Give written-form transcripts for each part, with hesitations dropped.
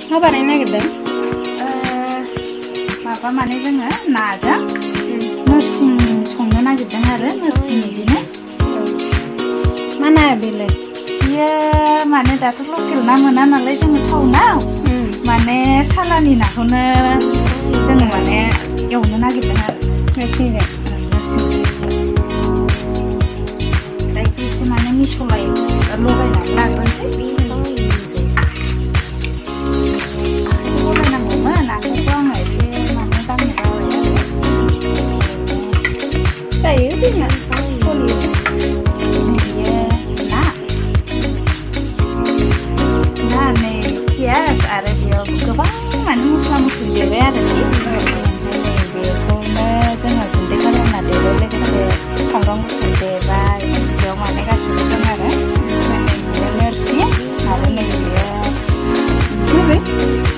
मा बानायनो नागिरदों? माबा माने जोङो नाजों नोरसिं संनो नागिरदों आरो नोरसिं बिदिनो। मा ना बेलाय? बियो माने दाथ' लकेल ना मोना नालाय जोङो टाउनाव माने सालानि नाखौनो जोङो माने एवनो नागिरदों आरो नोरसिंजों। ओमफ्राय एसे माने मिसलाय लगायनानै लाग्रोनोसै। लगायनांगौमोन आखाइखौ आङो एसे माने दांनो बाबाय आरो जायो जोंना सलियो। ना नै पियाज आरो बेयाव गोबां माने मस्ला मस्लि देबाय आरो बेखौनो जोङो गुन्दै खालामना देबाय लोगोसे सामब्राम गुफुर देबाय बेयाव माने गासिबो दं आरो बेयो नोरसिं आरो नै बेयो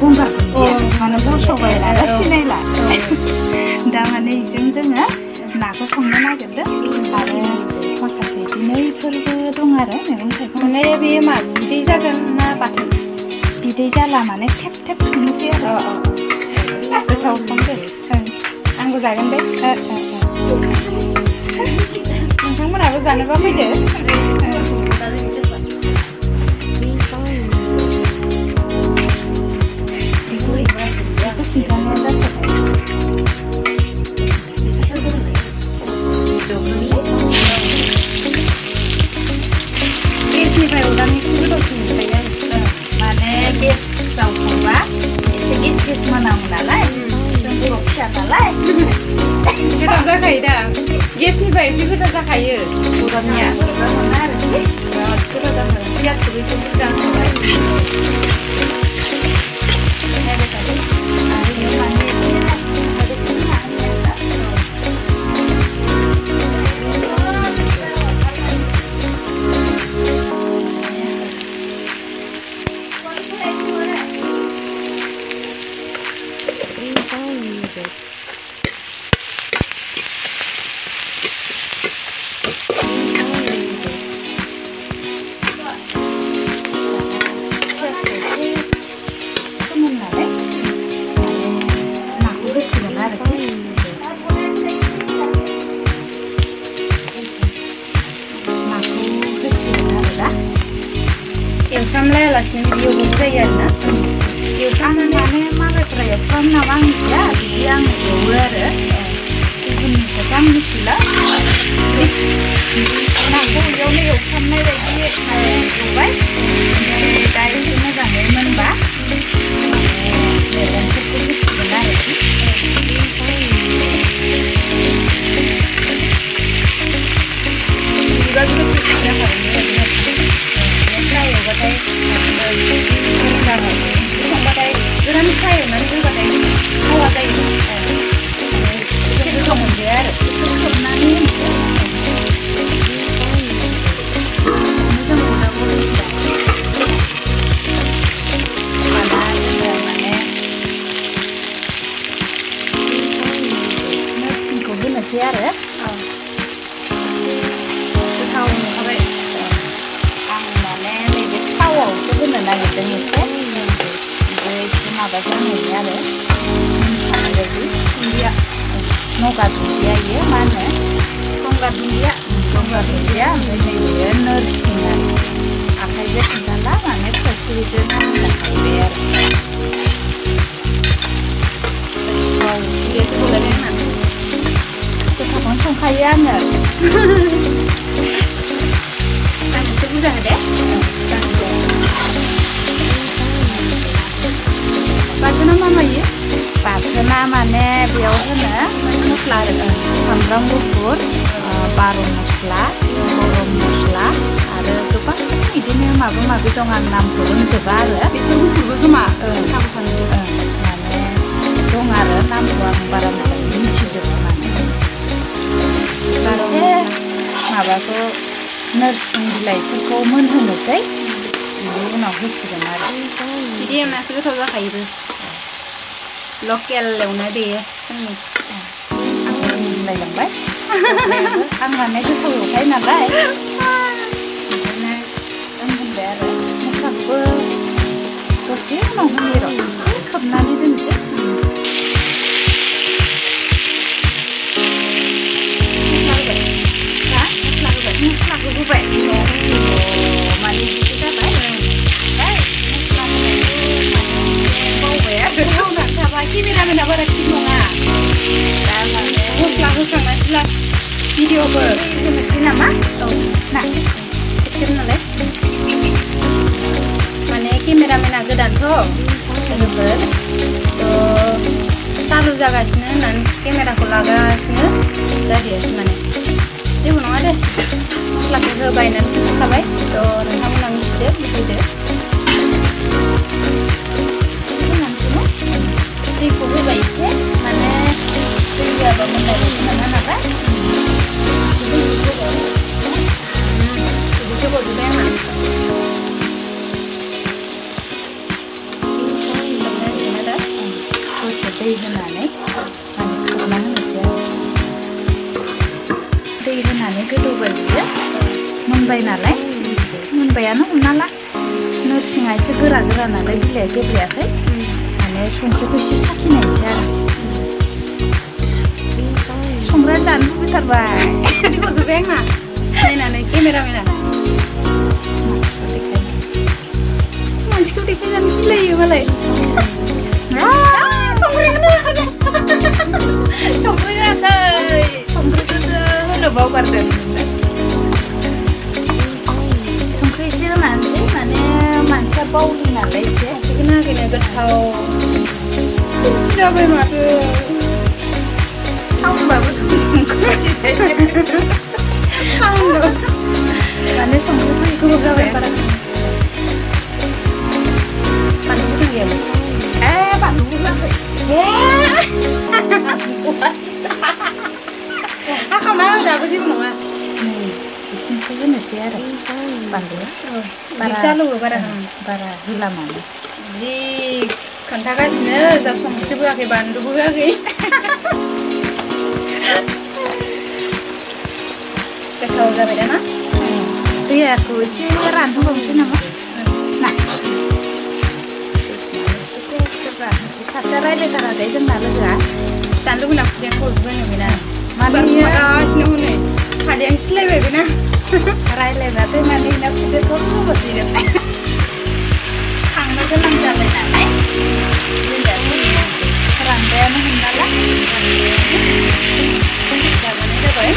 गंगार दुन्दिया माने बस'बाय नालाय सिनायला दा माने बेजों जोङो नाखौ संनो नागिरदों आरो माखासे बिदिनोफोरबो दं आरो मैगं थाइगं। माने बेयो मा बिदै जागोन ना बाथोन? बिदै जाला माने थेब थेब संनोसै आरो गोथाव संदो। आंबो जागोन दे। नोंथांमोनाबो जानोबा फैदो। गेसनिफ्राय अरदाबनिखौसो गोथावसिन मोनखायो आं। माने गेसाव संबा एसे गेस गेस मोनामो नालाय जों बर' फिसा नालाय गोथाव जाखायो दा। गेसनिफ्राय एसे गोथाव जाखायो अरदाबनिया। बोरैबा मोनो आरो बिराद गोथाव जाखायो। पियाजखौबो एसे बुरजा होबाय। एवफ्रामलायालासिनो बिदि एवबाबो जायो आरोना। आङो माने मालायफोरा एवफ्राम नामा आं मिथिया बिदि आं एवो आरो गुबुननिखौथ' आं मिथिला नाखौ बेयावनो एवफ्रामनाय बायदि एवबाय ओमफ्राय दा एसे मोजाङै मोनबा मैगंफोरखौ होसिगोन आरोखि बिदिबा गोथावसिन जाखागोन। फ्राय एवबाथाय मोजाङै संबाथाय गोरान फ्राय एवनानै होबाथाय थावा जायो। एसे गोथाव मोनजाया आरो खोबनानै नोरसिंखौ होनोसै आरो गोथाव नुखाबाय। आं माने नैबे थावआवसो होनो नागिरदों एसे ओमफ्राय एसे माबा जानायनि आरो बायदि दुन्दिया नगा दुन्दिया इयो मा होनो गंगार दुन्दिया ओमफ्राय नैबे नोरसिंआ आखाइजों खिन्थाला माने खोस्लिजों हाखांबाय आरो एसे बुलायनाय होननानै गोथावखौनो संखायो आङो एसे बुरजा हो दे। बाथोना मा मायो? बाथोना माने बेयाव होनो मस्ला आरो सामब्राम गुफुर बार' मस्ला गरम मस्ला आरो गोबां बिदिनो माबा माबि दं आं नामखौ रोंजोबा आरो बेसर गुफुरबो खोमा माने दं आरो नामखौ आं बारा मोजाङै मिथिजोबा माने एसे माबाखौ नोरसिं बिलाइफोरखौ मोनहोनोसै बिनि उनाव होसिगोन आरो बिदि एवनासो गोथाव जाखायोबो लकेल एवनाय बेयो जोंनि आंबो मिलायलांबाय आं माने गोथाव एवखायो नालाय ओंखायनो आं होनबाय आरो मस्लाखौबो दसे उनाव होयो र' लोगोफोर चालु जागासिनो होननानै केमेराखौ लागासिनो जादियासै माने जेबो नङा दे मस्लाखौ होबाय होननानै खोन्थाखाबाय नोंथांमोना मिथिदो बुजिदो दैखौ होबाय एसे माने दै होआबा मोननाय बायदि मोना नालाय बिदिसो गजोब्बाय आंहा दसे दै होनानै माने खोबना होनोसै आरो दै होनानै गोदौबाय बियो मोनबाय नालाय मोनबायानो हमना ला नोरसिङा एसे गोरा गोरा नालाय बिलाइआ गेब्लेयाखै माने संख्रिखौ एसे साखिनायसै आरो संग्रा जानो लुबैथारबाय गजोब्बाय आंना नायनानै केमेरामेना मानसिखौ देखायनानै गिलायो मालाय संख्रि होआखै संख्रिखौसो होनो बावगारदों संख्रि एसे होनानैसै माने मानसिया बावदों नालाय एसे संख्रिखौनो होआखैनो गोथाव जाबाय माथो थावबाबो माने संख्रिखौ एसे जाबाय बारा बानलुबो गैयामोन बानलुबो होआखै हाखावना दाबो जेबो नङा एसेसो होनोसै आरो बानलुआ बारा होला माने जि खोन्थागासिनो जा संख्रिबो होआखै बानलुबो होआखै गोथाव जाबाय दाना दैयाखौ एसे रानहोबावनोसै नामा ना सासेया रायज्लायथाराखै जोंना लोगोआ जानो लुबैना खुदैया गजोब्बाय बेना मागासिनो हनै खालियानो सिलायबाय बेना रायज्लायनानै माने बेना खुदैखौ होबोसिगोन थांनो गोनां जाबाय नालाय रानबायानो हमना ला जाबानो जाबाय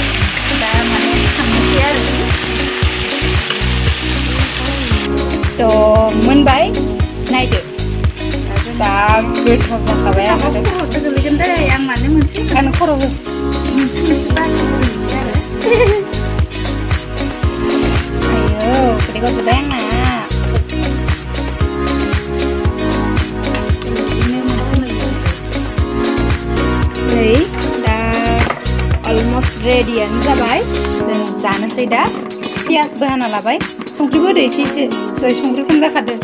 दा माने थांनोसै आरो मोनबाय नायदो दा गोथाव जाखाबाय आं खर'सो गोलैगोन दे आं माने मोनसे आं खर' मोनसे बासिगोनसै आरो आयौ खुदै गजोब्बाय आंना नै दा अलमस्ट रेडियानो जाबाय जों जानोसै दा पियासबो हाना लाबाय संख्रिबो होदो एसे एसे दहाय संख्रि खम जाखादो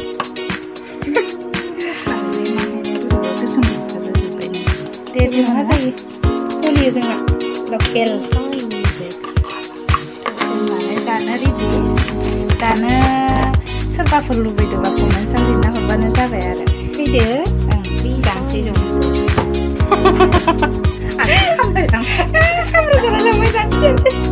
दे जोंहा जायो सोलियो जोंना लकेल जानो रेडि जानो सोरबाफोर लुबैदोंबा कमेन्टआव लिरना हरबानो जाबाय आरो फैदो जानोसै जों खामबाय जालायलांबाय जानोसै